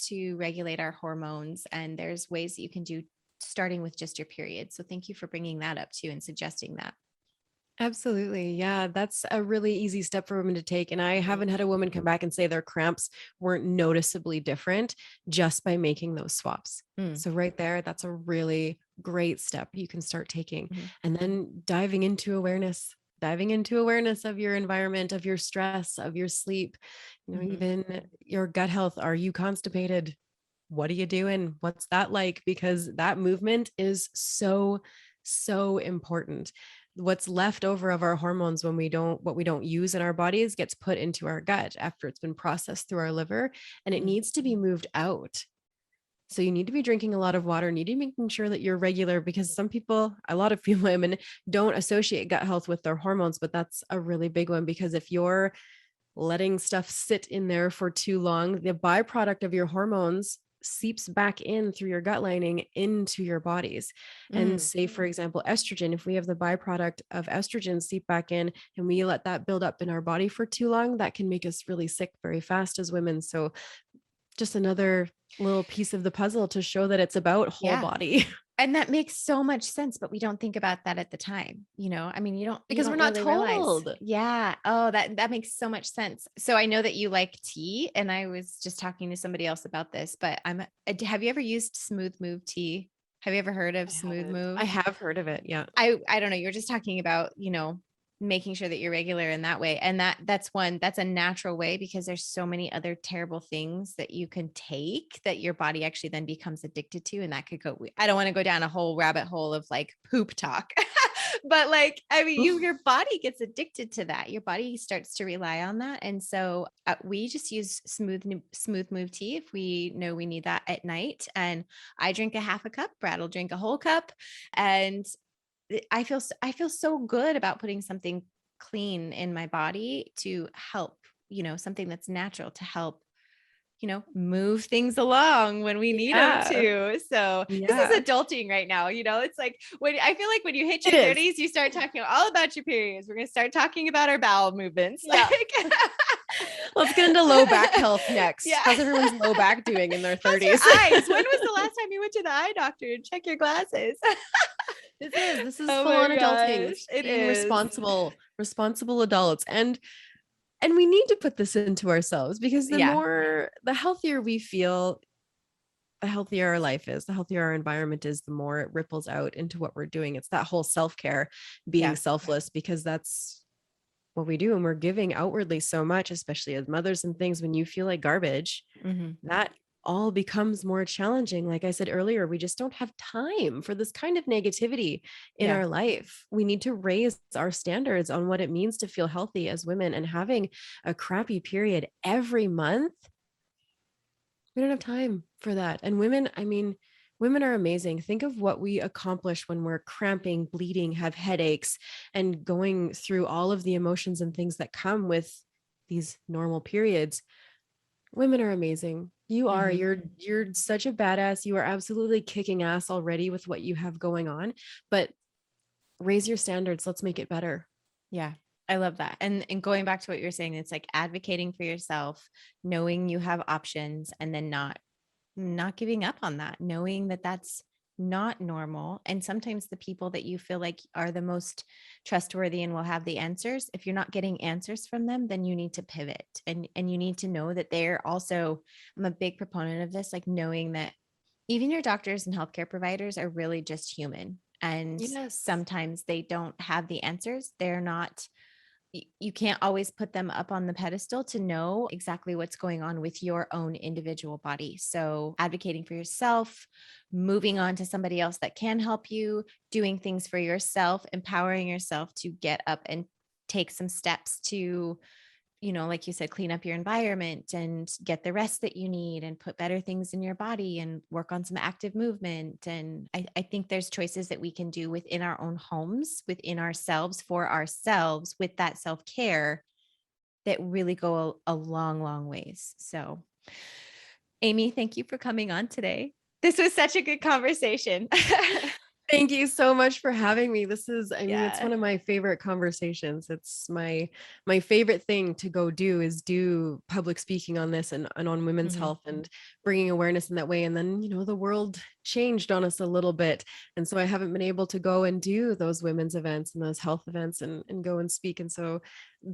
to regulate our hormones. And there's ways that you can do starting with just your period. So thank you for bringing that up too and suggesting that. Absolutely. Yeah, that's a really easy step for women to take. And I Mhm. haven't had a woman come back and say their cramps weren't noticeably different just by making those swaps. Mm. So, right there, that's a really, great step you can start taking. Mhm. And then diving into awareness of your environment, of your stress, of your sleep, Mhm. even your gut health. Are you constipated? What are you doing? What's that like? Because that movement is so, so important. What's left over of our hormones what we don't use in our bodies gets put into our gut after it's been processed through our liver, and it Mhm. needs to be moved out. So you need to be drinking a lot of water, need to be making sure that you're regular, because a lot of women don't associate gut health with their hormones, but that's a really big one, because if you're letting stuff sit in there for too long, the byproduct of your hormones seeps back in through your gut lining into your bodies. And Mm. say, for example, estrogen, if we have the byproduct of estrogen seep back in and we let that build up in our body for too long, that can make us really sick very fast as women. So just another little piece of the puzzle to show that it's about whole Yeah. body. And that makes so much sense, but we don't think about that at the time. I mean, you Because we're don't not really realize. told. Yeah. Oh, that makes so much sense. So I know that you like tea, and I was just talking to somebody else about this, but have you ever used Smooth Move tea? Have you ever heard of I Smooth haven't. Move? I have heard of it. Yeah. I don't know. You were just talking about, making sure that you're regular in that way. And that's a natural way, because there's so many other terrible things that you can take that your body actually then becomes addicted to. And that could I don't want to go down a whole rabbit hole of like poop talk, but like, I mean, your body gets addicted to that. Your body starts to rely on that. And so we just use smooth move tea if we know we need that at night. And I drink a half a cup, Brad will drink a whole cup. And I feel so good about putting something clean in my body to help, something that's natural to help, move things along when we need them Yeah. to. So this is Yeah. adulting right now. It's like I feel like when you hit It your is. 30s, you start talking all about your periods. We're going to start talking about our bowel movements. Yeah. Like, Let's get into low back health next. yeah. How's everyone's low back doing in their How's your 30s? eyes? When was the last time you went to the eye doctor and check your glasses? This is Oh full my on adulting. This gosh, is it being is. responsible adults. And we need to put this into ourselves, because Yeah. the healthier we feel, the healthier our life is, the healthier our environment is, the more it ripples out into what we're doing. It's that whole self-care, being Yeah. selfless, because that's what we do. And we're giving outwardly so much, especially as mothers and things. When you feel like garbage, Mhm. that all becomes more challenging. Like I said earlier, we just don't have time for this kind of negativity in Yeah. our life. We need to raise our standards on what it means to feel healthy as women, and having a crappy period every month. We don't have time for that. And women, I mean, women are amazing. Think of what we accomplish when we're cramping, bleeding, have headaches, and going through all of the emotions and things that come with these normal periods. Women are amazing. Mhm. You're such a badass. You are absolutely kicking ass already with what you have going on, but raise your standards. Let's make it better. Yeah. I love that. And going back to what you're saying, it's like advocating for yourself, knowing you have options, and then not giving up on that, knowing that that's not normal. And sometimes the people that you feel like are the most trustworthy and will have the answers, if you're not getting answers from them, then you need to pivot, and you need to know that they're also, I'm a big proponent of this, like knowing that even your doctors and healthcare providers are really just human. And Yes. sometimes they don't have the answers. They're not, you can't always put them up on the pedestal to know exactly what's going on with your own individual body. So, advocating for yourself, moving on to somebody else that can help you, doing things for yourself, empowering yourself to get up and take some steps to, like you said, clean up your environment and get the rest that you need and put better things in your body and work on some active movement. And I think there's choices that we can do within our own homes, within ourselves, for ourselves, with that self care that really go a long, long ways. So, Amy, thank you for coming on today. This was such a good conversation. Thank you so much for having me. I mean, it's Yeah. one of my favorite conversations. It's my favorite thing to go do, is do public speaking on this, and on women's Mhm. health, and bringing awareness in that way. And then, the world changed on us a little bit. And so I haven't been able to go and do those women's events and those health events and go and speak. And so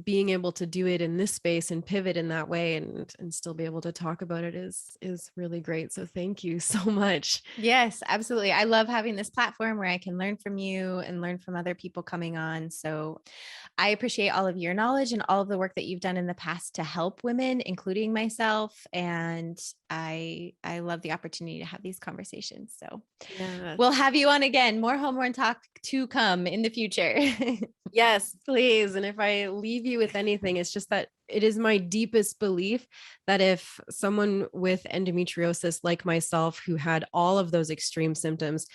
being able to do it in this space and pivot in that way and still be able to talk about it is really great. So thank you so much. Yes, absolutely. I love having this platform where I can learn from you and learn from other people coming on. So I appreciate all of your knowledge and all of the work that you've done in the past to help women, including myself. And I love the opportunity to have these conversations. So Yeah. we'll have you on again. More hormone talk to come in the future. Yes, please. And if I leave you with anything, it's just that it is my deepest belief that if someone with endometriosis, like myself, who had all of those extreme symptoms,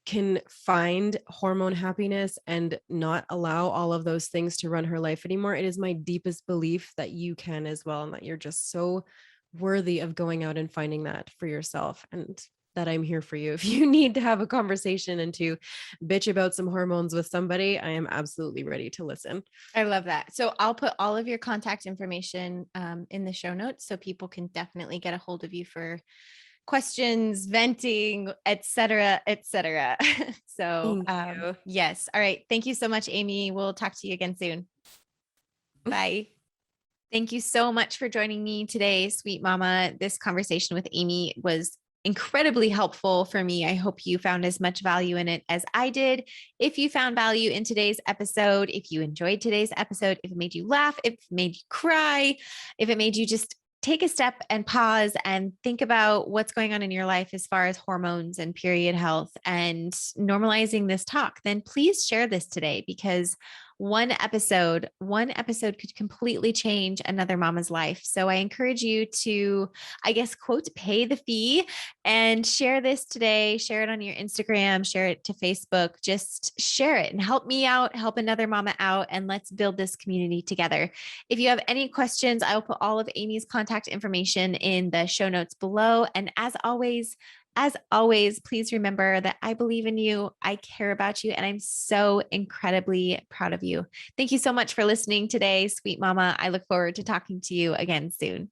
can find hormone happiness and not allow all of those things to run her life anymore, it is my deepest belief that you can as well, and that you're just so worthy of going out and finding that for yourself. And that I'm here for you. If you need to have a conversation and to bitch about some hormones with somebody, I am absolutely ready to listen. I love that. So I'll put all of your contact information in the show notes so people can definitely get a hold of you for questions, venting, et cetera, et cetera. So Thank you. yes. All right. Thank you so much, Amy. We'll talk to you again soon. Bye. Thank you so much for joining me today, sweet mama. This conversation with Amy was incredibly helpful for me. I hope you found as much value in it as I did. If you found value in today's episode, if you enjoyed today's episode, if it made you laugh, if it made you cry, if it made you just take a step and pause and think about what's going on in your life as far as hormones and period health and normalizing this talk, then please share this today, because one episode could completely change another mama's life. So I encourage you to, I guess, quote, pay the fee and share this today. Share it on your Instagram, share it to Facebook, just share it and help me out, help another mama out, and let's build this community together. If you have any questions, I will put all of Amy's contact information in the show notes below. And as always, please remember that I believe in you, I care about you, and I'm so incredibly proud of you. Thank you so much for listening today, sweet mama. I look forward to talking to you again soon.